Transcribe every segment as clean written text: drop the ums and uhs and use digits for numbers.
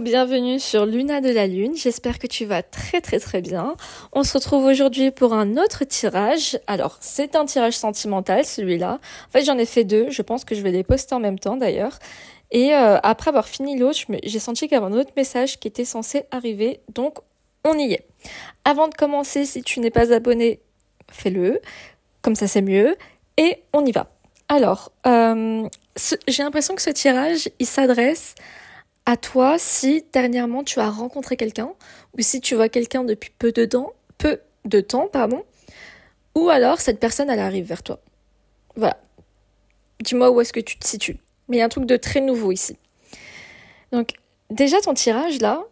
bienvenue sur Luna de la Lune, j'espère que tu vas très très très bien. On se retrouve aujourd'hui pour un autre tirage. Alors c'est un tirage sentimental celui-là. En fait j'en ai fait deux, je pense que je vais les poster en même temps d'ailleurs. Et après avoir fini l'autre, j'ai senti qu'il y avait un autre message qui était censé arriver, donc on y est. Avant de commencer, si tu n'es pas abonné, fais-le, comme ça c'est mieux, et on y va. Alors, j'ai l'impression que ce tirage, il s'adresse à toi si dernièrement tu as rencontré quelqu'un ou si tu vois quelqu'un depuis peu de temps, ou alors cette personne elle arrive vers toi. Voilà. Dis-moi où est-ce que tu te situes. Mais il y a un truc de très nouveau ici. Donc déjà ton tirage là,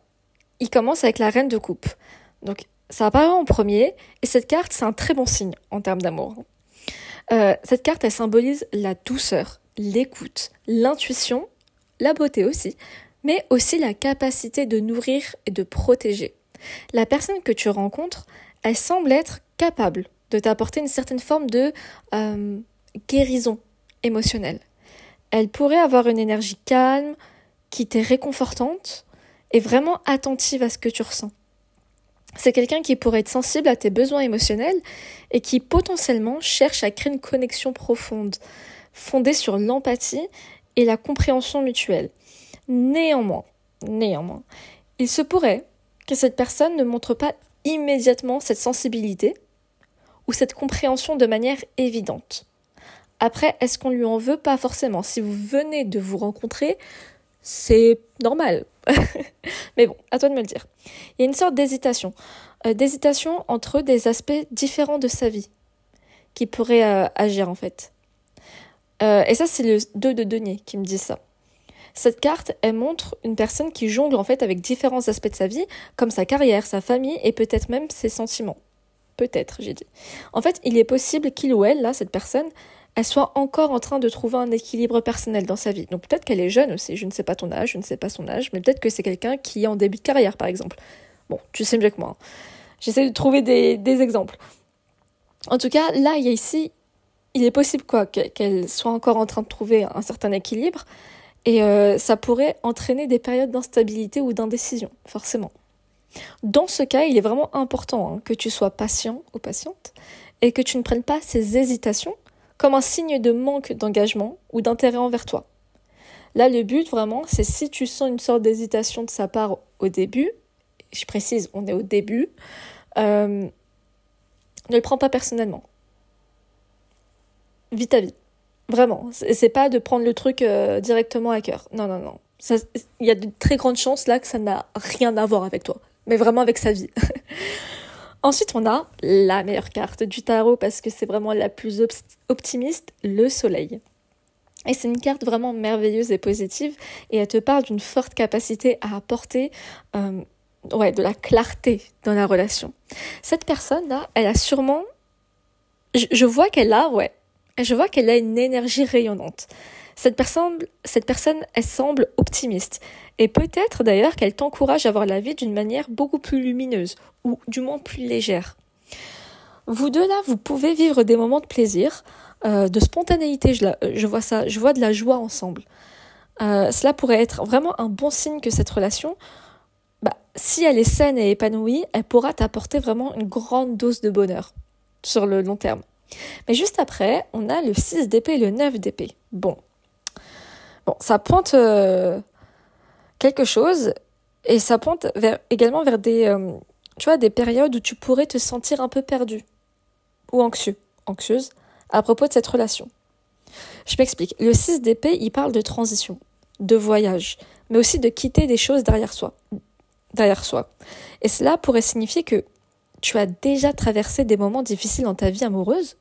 il commence avec la reine de coupe. Donc ça apparaît en premier et cette carte c'est un très bon signe en termes d'amour. Cette carte elle symbolise la douceur, l'écoute, l'intuition, la beauté aussi, mais aussi la capacité de nourrir et de protéger. La personne que tu rencontres, elle semble être capable de t'apporter une certaine forme de guérison émotionnelle. Elle pourrait avoir une énergie calme, qui t'est réconfortante et vraiment attentive à ce que tu ressens. C'est quelqu'un qui pourrait être sensible à tes besoins émotionnels et qui potentiellement cherche à créer une connexion profonde, fondée sur l'empathie et la compréhension mutuelle. Néanmoins, il se pourrait que cette personne ne montre pas immédiatement cette sensibilité ou cette compréhension de manière évidente. Après, est-ce qu'on lui en veut? Pas forcément. Si vous venez de vous rencontrer, c'est normal. Mais bon, à toi de me le dire. Il y a une sorte d'hésitation. D'hésitation entre des aspects différents de sa vie qui pourraient agir en fait. Et ça, c'est le 2 de denier qui me dit ça. Cette carte, elle montre une personne qui jongle en fait avec différents aspects de sa vie, comme sa carrière, sa famille et peut-être même ses sentiments. Peut-être, j'ai dit. En fait, il est possible qu'il ou elle, là, cette personne, elle soit encore en train de trouver un équilibre personnel dans sa vie. Donc peut-être qu'elle est jeune aussi, je ne sais pas ton âge, je ne sais pas son âge, mais peut-être que c'est quelqu'un qui est en début de carrière, par exemple. Bon, tu sais mieux que moi. J'essaie de trouver des exemples. En tout cas, là, il est possible qu'elle soit encore en train de trouver un certain équilibre, et ça pourrait entraîner des périodes d'instabilité ou d'indécision, forcément. Dans ce cas, il est vraiment important que tu sois patient ou patiente et que tu ne prennes pas ces hésitations comme un signe de manque d'engagement ou d'intérêt envers toi. Là, le but vraiment, c'est si tu sens une sorte d'hésitation de sa part au début, je précise, on est au début, ne le prends pas personnellement. Vis ta vie. Vraiment, c'est pas de prendre le truc directement à cœur. Non. Il y a de très grandes chances là que ça n'a rien à voir avec toi, mais vraiment avec sa vie. Ensuite, on a la meilleure carte du tarot parce que c'est vraiment la plus optimiste, le soleil. Et c'est une carte vraiment merveilleuse et positive et elle te parle d'une forte capacité à apporter de la clarté dans la relation. Cette personne-là, elle a sûrement... Je vois qu'elle a une énergie rayonnante. Cette personne, elle semble optimiste. Et peut-être d'ailleurs qu'elle t'encourage à voir la vie d'une manière beaucoup plus lumineuse, ou du moins plus légère. Vous deux là, vous pouvez vivre des moments de plaisir, de spontanéité, je vois de la joie ensemble. Cela pourrait être vraiment un bon signe que cette relation, si elle est saine et épanouie, elle pourra t'apporter vraiment une grande dose de bonheur sur le long terme. Mais juste après, on a le 6 d'épée et le 9 d'épée. Bon, ça pointe quelque chose et ça pointe également vers des périodes où tu pourrais te sentir un peu perdu ou anxieuse à propos de cette relation. Je m'explique. Le 6 d'épée, il parle de transition, de voyage, mais aussi de quitter des choses derrière soi. Et cela pourrait signifier que tu as déjà traversé des moments difficiles dans ta vie amoureuse.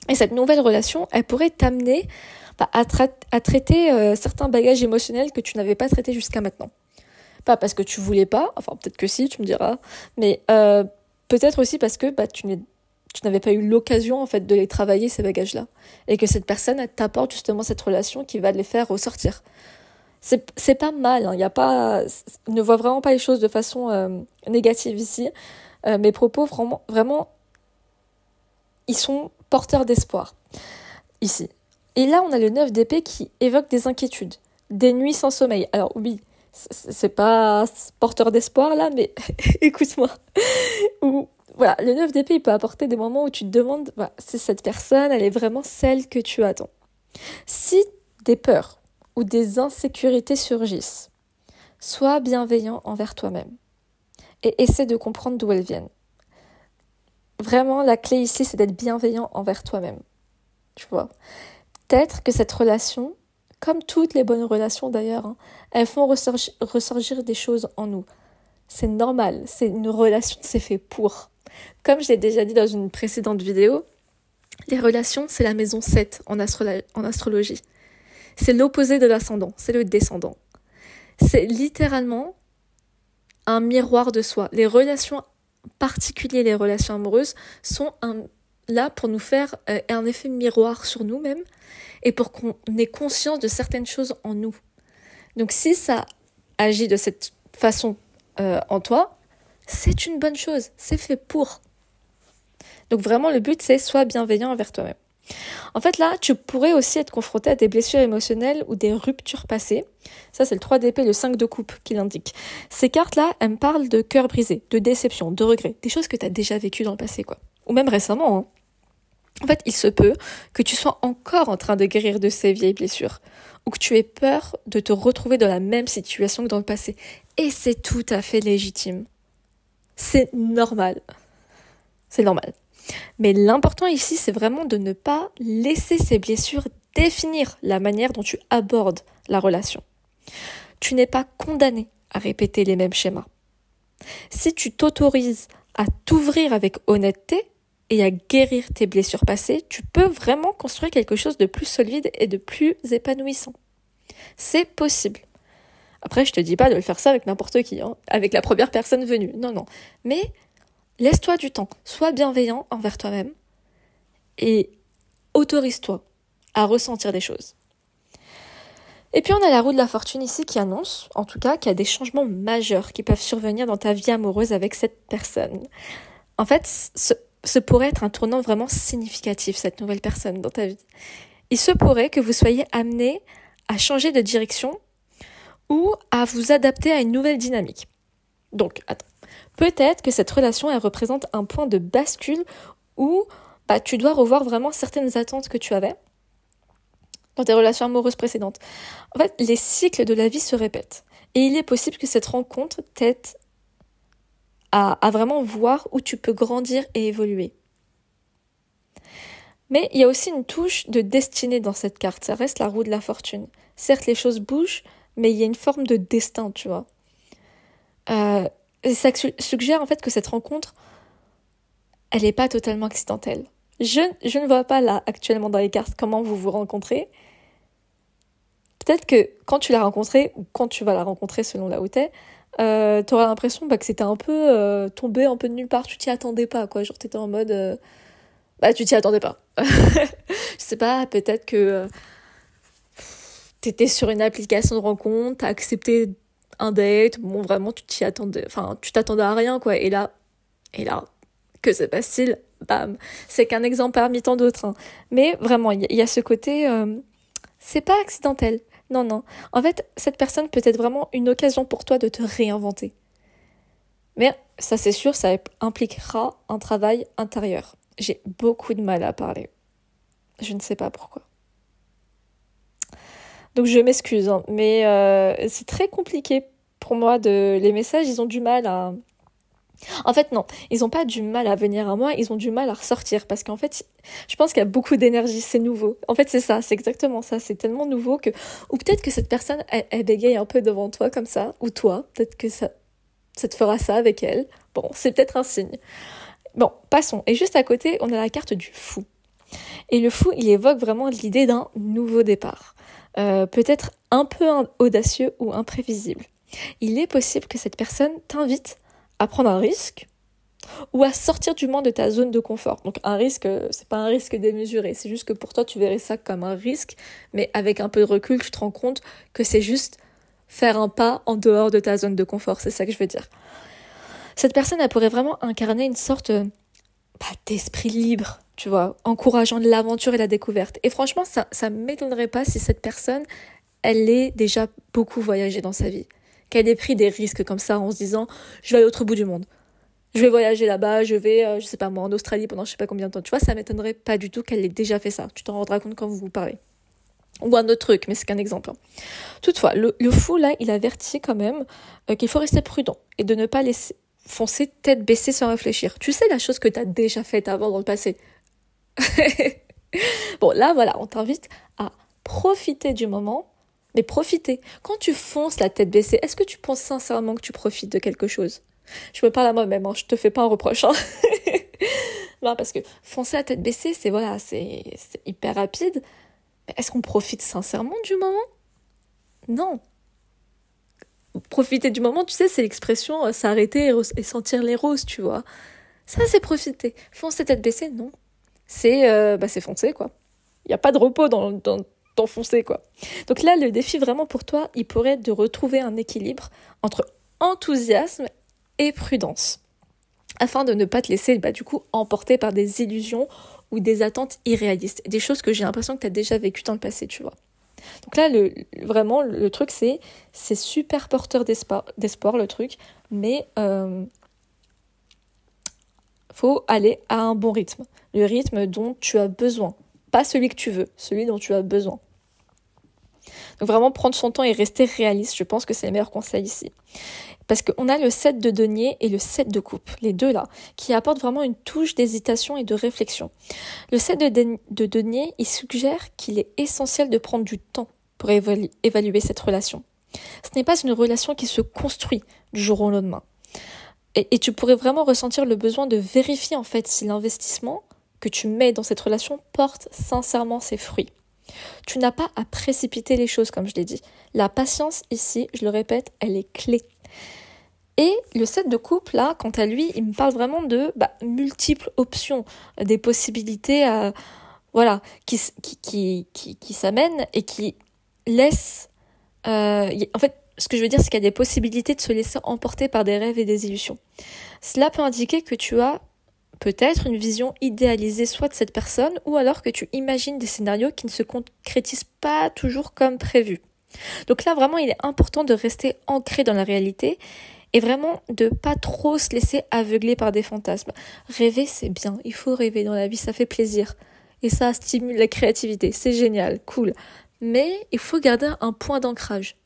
Et cette nouvelle relation, elle pourrait t'amener à traiter certains bagages émotionnels que tu n'avais pas traités jusqu'à maintenant. Pas parce que tu voulais pas, enfin peut-être que si, tu me diras, mais peut-être aussi parce que tu n'avais pas eu l'occasion en fait de les travailler, ces bagages-là. Et que cette personne, elle t'apporte justement cette relation qui va les faire ressortir. C'est pas mal, ne vois vraiment pas les choses de façon négative ici. Mes propos, vraiment, ils sont porteurs d'espoir, ici. Et là, on a le 9 d'épée qui évoque des inquiétudes, des nuits sans sommeil. Alors oui, C'est pas porteur d'espoir là, mais écoute-moi. Ou voilà, le 9 d'épée, il peut apporter des moments où tu te demandes voilà, si cette personne, elle est vraiment celle que tu attends. Si des peurs ou des insécurités surgissent, sois bienveillant envers toi-même et essaie de comprendre d'où elles viennent. Vraiment, la clé ici, c'est d'être bienveillant envers toi-même. Tu vois. Peut-être que cette relation, comme toutes les bonnes relations d'ailleurs, elles font ressurgir des choses en nous. C'est normal, c'est une relation, c'est fait pour. Comme je l'ai déjà dit dans une précédente vidéo, les relations, c'est la maison 7 en astrologie. C'est l'opposé de l'ascendant, c'est le descendant. C'est littéralement un miroir de soi. Les relations particulières, les relations amoureuses, sont là pour nous faire un effet miroir sur nous-mêmes et pour qu'on ait conscience de certaines choses en nous. Donc si ça agit de cette façon en toi, c'est une bonne chose, c'est fait pour. Donc vraiment le but c'est sois bienveillant envers toi-même. En fait là, tu pourrais aussi être confronté à des blessures émotionnelles ou des ruptures passées. Ça c'est le 3 d'épée, le 5 de coupe qui l'indique. Ces cartes-là, elles me parlent de cœur brisé, de déception, de regret, des choses que tu as déjà vécues dans le passé quoi. Ou même récemment. En fait, il se peut que tu sois encore en train de guérir de ces vieilles blessures ou que tu aies peur de te retrouver dans la même situation que dans le passé. Et c'est tout à fait légitime. C'est normal. C'est normal. Mais l'important ici, c'est vraiment de ne pas laisser ces blessures définir la manière dont tu abordes la relation. Tu n'es pas condamné à répéter les mêmes schémas. Si tu t'autorises à t'ouvrir avec honnêteté et à guérir tes blessures passées, tu peux vraiment construire quelque chose de plus solide et de plus épanouissant. C'est possible. Après, je te dis pas de le faire ça avec n'importe qui, avec la première personne venue. Non. Mais laisse-toi du temps. Sois bienveillant envers toi-même et autorise-toi à ressentir des choses. Et puis on a la roue de la fortune ici qui annonce, en tout cas, qu'il y a des changements majeurs qui peuvent survenir dans ta vie amoureuse avec cette personne. En fait, ce pourrait être un tournant vraiment significatif, cette nouvelle personne dans ta vie. Il se pourrait que vous soyez amené à changer de direction ou à vous adapter à une nouvelle dynamique. Donc, attends. Peut-être que cette relation, elle représente un point de bascule où tu dois revoir vraiment certaines attentes que tu avais dans tes relations amoureuses précédentes. En fait, les cycles de la vie se répètent. Et il est possible que cette rencontre t'aide à vraiment voir où tu peux grandir et évoluer. Mais il y a aussi une touche de destinée dans cette carte. Ça reste la roue de la fortune. Certes, les choses bougent, mais il y a une forme de destin, tu vois. Et ça suggère en fait que cette rencontre, elle n'est pas totalement accidentelle. Je ne vois pas là, actuellement dans les cartes, comment vous vous rencontrez. Peut-être que quand tu l'as rencontrée, ou quand tu vas la rencontrer selon là où t'es, t'auras l'impression que c'était un peu tombé un peu de nulle part, tu t'y attendais pas, quoi. Genre t'étais en mode... tu t'y attendais pas. Je sais pas, peut-être que t'étais sur une application de rencontre, t'as accepté un date, bon vraiment tu t'attendais à rien, quoi. Et là, que se passe-t-il? Bam. C'est qu'un exemple parmi tant d'autres. Mais vraiment, il y a ce côté... c'est pas accidentel. Non. En fait, cette personne peut être vraiment une occasion pour toi de te réinventer. Mais ça, c'est sûr, ça impliquera un travail intérieur. J'ai beaucoup de mal à parler. Je ne sais pas pourquoi. Donc je m'excuse, mais c'est très compliqué pour moi. Les messages, ils ont du mal à... En fait, non, ils n'ont pas du mal à venir à moi, ils ont du mal à ressortir. Parce qu'en fait, je pense qu'il y a beaucoup d'énergie, c'est nouveau. En fait, c'est ça, c'est exactement ça. C'est tellement nouveau que... Ou peut-être que cette personne, elle bégaye un peu devant toi comme ça. Ou toi, peut-être que ça te fera ça avec elle. Bon, c'est peut-être un signe. Bon, passons. Et juste à côté, on a la carte du fou. Et le fou, il évoque vraiment l'idée d'un nouveau départ. Peut-être un peu audacieux ou imprévisible. Il est possible que cette personne t'invite à prendre un risque ou à sortir du moins de ta zone de confort. Donc un risque, c'est pas un risque démesuré, c'est juste que pour toi tu verrais ça comme un risque, mais avec un peu de recul tu te rends compte que c'est juste faire un pas en dehors de ta zone de confort, c'est ça que je veux dire. Cette personne, elle pourrait vraiment incarner une sorte d'esprit libre, tu vois, encourageant de l'aventure et la découverte. Et franchement, ça m'étonnerait pas si cette personne, elle ait déjà beaucoup voyagé dans sa vie, qu'elle ait pris des risques comme ça en se disant je vais à l'autre bout du monde. Je vais voyager là-bas, je vais, je sais pas moi, en Australie pendant je sais pas combien de temps. Tu vois, ça m'étonnerait pas du tout qu'elle ait déjà fait ça. Tu t'en rendras compte quand vous parlez. Ou un autre truc, mais c'est qu'un exemple. Toutefois, le fou, là, il avertit quand même qu'il faut rester prudent et de ne pas laisser foncer tête baissée sans réfléchir. Tu sais la chose que t'as déjà faite avant dans le passé. Bon, là, voilà, on t'invite à profiter du moment, mais profiter. Quand tu fonces la tête baissée, est-ce que tu penses sincèrement que tu profites de quelque chose ? Je me parle à moi-même, hein, je te fais pas un reproche. Hein. Non, parce que foncer la tête baissée, c'est hyper rapide. Mais est-ce qu'on profite sincèrement du moment ? Non. Profiter du moment, tu sais, c'est l'expression s'arrêter et sentir les roses, tu vois. Ça, c'est profiter. Foncer tête baissée, non. C'est foncer, quoi. Il n'y a pas de repos dans foncer, quoi. Donc là, le défi vraiment pour toi, il pourrait être de retrouver un équilibre entre enthousiasme et prudence, afin de ne pas te laisser du coup emporter par des illusions ou des attentes irréalistes, des choses que j'ai l'impression que tu as déjà vécues dans le passé, tu vois. Donc là, vraiment, le truc, c'est super porteur d'espoir, le truc, mais faut aller à un bon rythme, le rythme dont tu as besoin, pas celui que tu veux, celui dont tu as besoin. Donc vraiment prendre son temps et rester réaliste, je pense que c'est le meilleur conseil ici. Parce qu'on a le 7 de denier et le 7 de coupe, les deux là, qui apportent vraiment une touche d'hésitation et de réflexion. Le 7 de denier, il suggère qu'il est essentiel de prendre du temps pour évaluer cette relation. Ce n'est pas une relation qui se construit du jour au lendemain. Et tu pourrais vraiment ressentir le besoin de vérifier en fait si l'investissement que tu mets dans cette relation porte sincèrement ses fruits. Tu n'as pas à précipiter les choses, comme je l'ai dit. La patience ici, je le répète, elle est clé. Et le 7 de coupe, là, quant à lui, il me parle vraiment de multiples options, des possibilités qui s'amènent et qui laissent... en fait, ce que je veux dire, c'est qu'il y a des possibilités de se laisser emporter par des rêves et des illusions. Cela peut indiquer que tu as peut-être une vision idéalisée soit de cette personne, ou alors que tu imagines des scénarios qui ne se concrétisent pas toujours comme prévu. Donc là, vraiment, il est important de rester ancré dans la réalité et vraiment de pas trop se laisser aveugler par des fantasmes. Rêver, c'est bien, il faut rêver dans la vie, ça fait plaisir. Et ça stimule la créativité, c'est génial, cool. Mais il faut garder un point d'ancrage.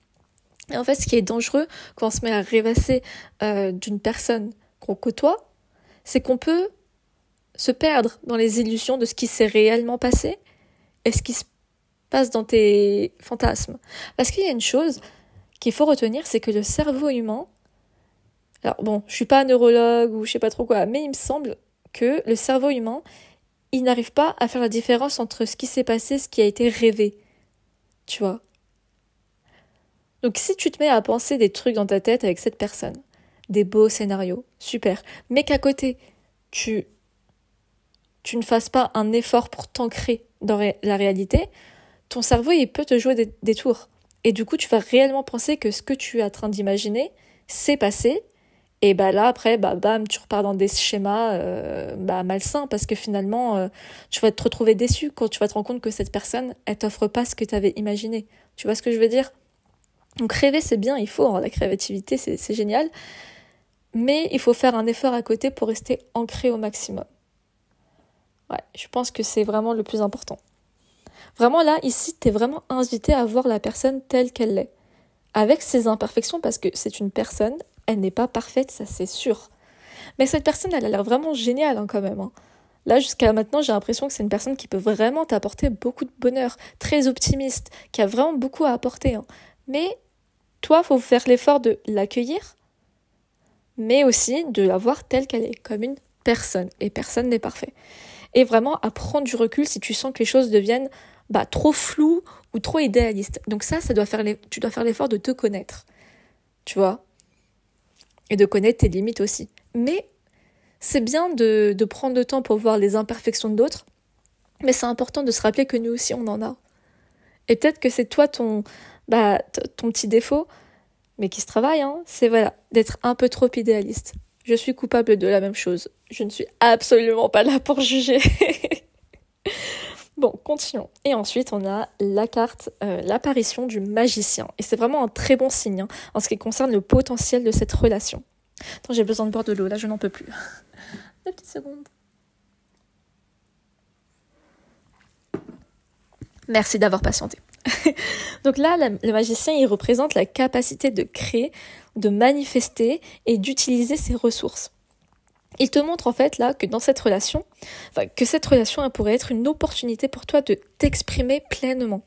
Et en fait, ce qui est dangereux quand on se met à rêvasser d'une personne qu'on côtoie, c'est qu'on peut se perdre dans les illusions de ce qui s'est réellement passé et ce qui se passe dans tes fantasmes. Parce qu'il y a une chose qu'il faut retenir, c'est que le cerveau humain, alors bon, je suis pas neurologue ou je sais pas trop quoi, mais il me semble que le cerveau humain, il n'arrive pas à faire la différence entre ce qui s'est passé et ce qui a été rêvé. Tu vois ? Donc si tu te mets à penser des trucs dans ta tête avec cette personne, des beaux scénarios, super, mais qu'à côté, tu ne fasses pas un effort pour t'ancrer dans la réalité, ton cerveau, il peut te jouer des tours. Et du coup, tu vas réellement penser que ce que tu es en train d'imaginer, c'est passé. Et là, après, bam, tu repars dans des schémas malsains parce que finalement, tu vas te retrouver déçu quand tu vas te rendre compte que cette personne, elle t'offre pas ce que tu avais imaginé. Tu vois ce que je veux dire ? Donc rêver, c'est bien, il faut, la créativité, c'est génial. Mais il faut faire un effort à côté pour rester ancré au maximum. Ouais, je pense que c'est vraiment le plus important. Vraiment là, ici, t'es vraiment invité à voir la personne telle qu'elle est. Avec ses imperfections, parce que c'est une personne, elle n'est pas parfaite, ça c'est sûr. Mais cette personne, elle a l'air vraiment géniale quand même. Là, jusqu'à maintenant, j'ai l'impression que c'est une personne qui peut vraiment t'apporter beaucoup de bonheur, très optimiste, qui a vraiment beaucoup à apporter. Mais toi, il faut faire l'effort de l'accueillir, mais aussi de la voir telle qu'elle est, comme une personne. Et personne n'est parfait. Et vraiment à prendre du recul si tu sens que les choses deviennent trop floues ou trop idéalistes. Donc ça tu dois faire l'effort de te connaître, tu vois, et de connaître tes limites aussi. Mais c'est bien de prendre le temps pour voir les imperfections d'autres, mais c'est important de se rappeler que nous aussi on en a. Et peut-être que c'est toi ton petit défaut, mais qui se travaille, c'est d'être un peu trop idéaliste. Je suis coupable de la même chose. Je ne suis absolument pas là pour juger. Bon, continuons. Et ensuite, on a la carte, l'apparition du magicien. Et c'est vraiment un très bon signe en ce qui concerne le potentiel de cette relation. Attends, j'ai besoin de boire de l'eau, là je n'en peux plus. 2 petites secondes. Merci d'avoir patienté. Donc là, le magicien, il représente la capacité de créer, de manifester et d'utiliser ses ressources. Il te montre en fait là que dans cette relation, que cette relation elle pourrait être une opportunité pour toi de t'exprimer pleinement.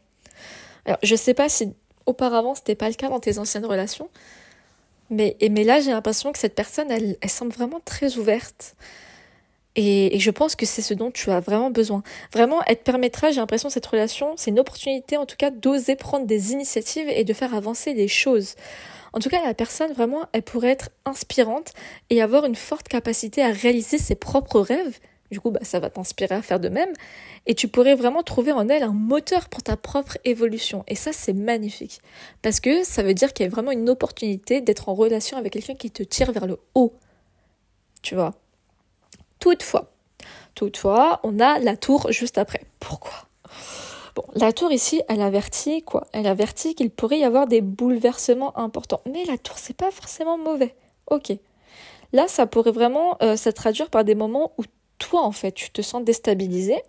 Alors je sais pas si auparavant c'était pas le cas dans tes anciennes relations, mais là j'ai l'impression que cette personne elle semble vraiment très ouverte. Et je pense que c'est ce dont tu as vraiment besoin. Vraiment, elle te permettra, j'ai l'impression, cette relation, c'est une opportunité en tout cas d'oser prendre des initiatives et de faire avancer les choses. En tout cas, la personne, vraiment, elle pourrait être inspirante et avoir une forte capacité à réaliser ses propres rêves. Du coup, ça va t'inspirer à faire de même. Et tu pourrais vraiment trouver en elle un moteur pour ta propre évolution. Et ça, c'est magnifique. Parce que ça veut dire qu'il y a vraiment une opportunité d'être en relation avec quelqu'un qui te tire vers le haut. Tu vois ? Toutefois, on a la tour juste après. Pourquoi ? Bon, la tour ici, elle avertit quoi ? Elle avertit qu'il pourrait y avoir des bouleversements importants. Mais la tour, c'est pas forcément mauvais. Ok. Là, ça pourrait vraiment se traduire par des moments où toi, en fait, tu te sens déstabilisé,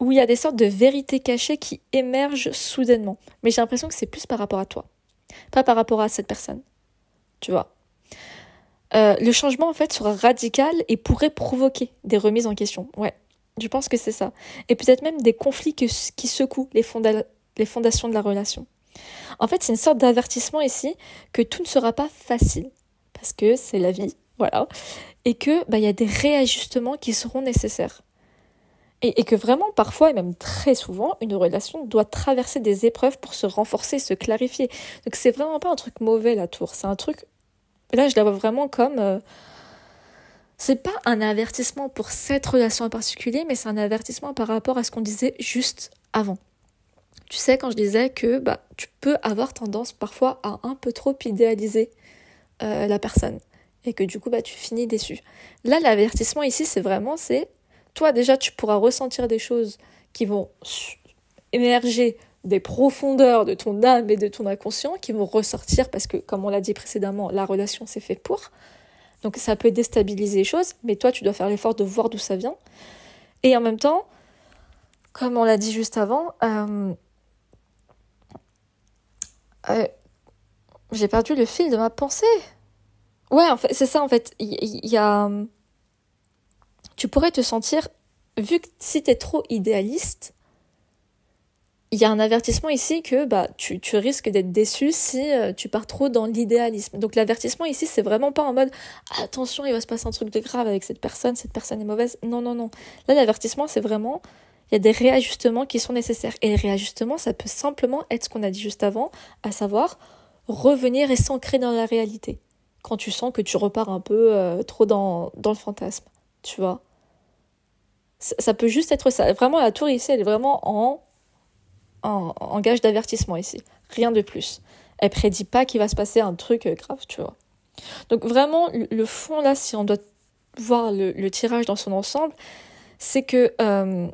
où il y a des sortes de vérités cachées qui émergent soudainement. Mais j'ai l'impression que c'est plus par rapport à toi, pas par rapport à cette personne. Tu vois ? Le changement, en fait, sera radical et pourrait provoquer des remises en question. Ouais, je pense que c'est ça. Et peut-être même des conflits qui secouent les fondations de la relation. En fait, c'est une sorte d'avertissement ici que tout ne sera pas facile. Parce que c'est la vie, voilà. Et que y a des réajustements qui seront nécessaires. Et que vraiment, parfois, et même très souvent, une relation doit traverser des épreuves pour se renforcer, se clarifier. Donc c'est vraiment pas un truc mauvais, la tour. C'est un truc... Là, je la vois vraiment comme... c'est pas un avertissement pour cette relation en particulier, mais c'est un avertissement par rapport à ce qu'on disait juste avant. Tu sais, quand je disais que tu peux avoir tendance parfois à un peu trop idéaliser la personne. Et que du coup, tu finis déçu. Là, l'avertissement ici, c'est toi déjà, tu pourras ressentir des choses qui vont émerger des profondeurs de ton âme et de ton inconscient qui vont ressortir parce que, comme on l'a dit précédemment, la relation c'est fait pour. Donc ça peut déstabiliser les choses, mais toi tu dois faire l'effort de voir d'où ça vient. Et en même temps, comme on l'a dit juste avant, j'ai perdu le fil de ma pensée. Ouais, en fait, c'est ça en fait. Il y a... Tu pourrais te sentir, vu que si t'es trop idéaliste, il y a un avertissement ici que tu risques d'être déçu si tu pars trop dans l'idéalisme. Donc l'avertissement ici, c'est vraiment pas en mode « Attention, il va se passer un truc de grave avec cette personne est mauvaise. » Non. Là, l'avertissement, c'est vraiment... Il y a des réajustements qui sont nécessaires. Et les réajustements, ça peut simplement être ce qu'on a dit juste avant, à savoir revenir et s'ancrer dans la réalité. Quand tu sens que tu repars un peu trop dans le fantasme, tu vois. Ça peut juste être ça. Vraiment, la tour ici, elle est vraiment en gage d'avertissement ici. Rien de plus. Elle prédit pas qu'il va se passer un truc grave, tu vois. Donc vraiment, le fond là, si on doit voir le tirage dans son ensemble, c'est que on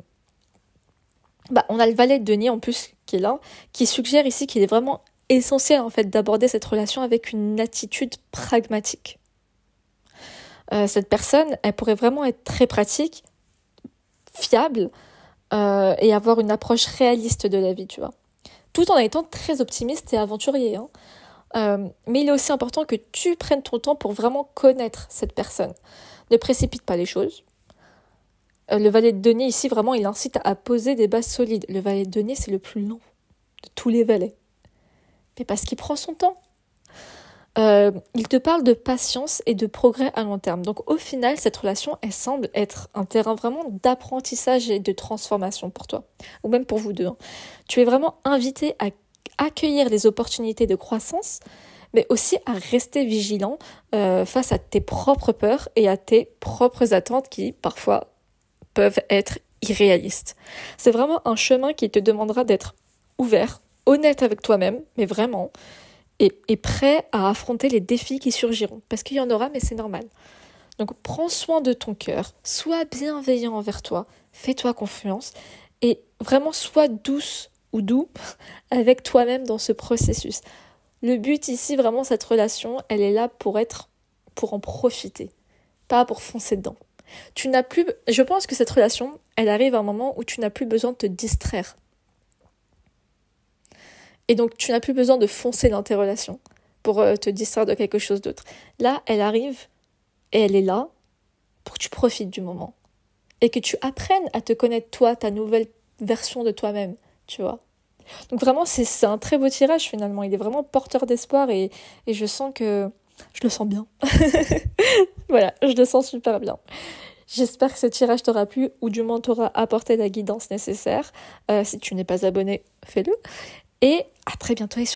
a le valet de denier en plus qui est là, qui suggère ici qu'il est vraiment essentiel en fait d'aborder cette relation avec une attitude pragmatique. Cette personne, elle pourrait vraiment être très pratique, fiable, et avoir une approche réaliste de la vie, tu vois. Tout en étant très optimiste et aventurier. Mais il est aussi important que tu prennes ton temps pour vraiment connaître cette personne. Ne précipite pas les choses. Le valet de denier, ici, vraiment, il incite à poser des bases solides. Le valet de denier, c'est le plus long de tous les valets. Mais parce qu'il prend son temps. Il te parle de patience et de progrès à long terme. Donc au final, cette relation, elle semble être un terrain vraiment d'apprentissage et de transformation pour toi, ou même pour vous deux. Tu es vraiment invité à accueillir les opportunités de croissance, mais aussi à rester vigilant face à tes propres peurs et à tes propres attentes qui, parfois, peuvent être irréalistes. C'est vraiment un chemin qui te demandera d'être ouvert, honnête avec toi-même, mais vraiment... Et prêt à affronter les défis qui surgiront. Parce qu'il y en aura, mais c'est normal. Donc prends soin de ton cœur, sois bienveillant envers toi, fais-toi confiance et vraiment sois douce ou doux avec toi-même dans ce processus. Le but ici, vraiment, cette relation, elle est là pour en profiter, pas pour foncer dedans. Je pense que cette relation, elle arrive à un moment où tu n'as plus besoin de te distraire. Et donc, tu n'as plus besoin de foncer dans tes relations pour te distraire de quelque chose d'autre. Là, elle arrive et elle est là pour que tu profites du moment. Et que tu apprennes à te connaître toi, ta nouvelle version de toi-même, tu vois. Donc vraiment, c'est un très beau tirage finalement. Il est vraiment porteur d'espoir et je sens que... Je le sens bien. Voilà, je le sens super bien. J'espère que ce tirage t'aura plu ou du moins t'aura apporté la guidance nécessaire. Si tu n'es pas abonné, fais-le. Et à très bientôt.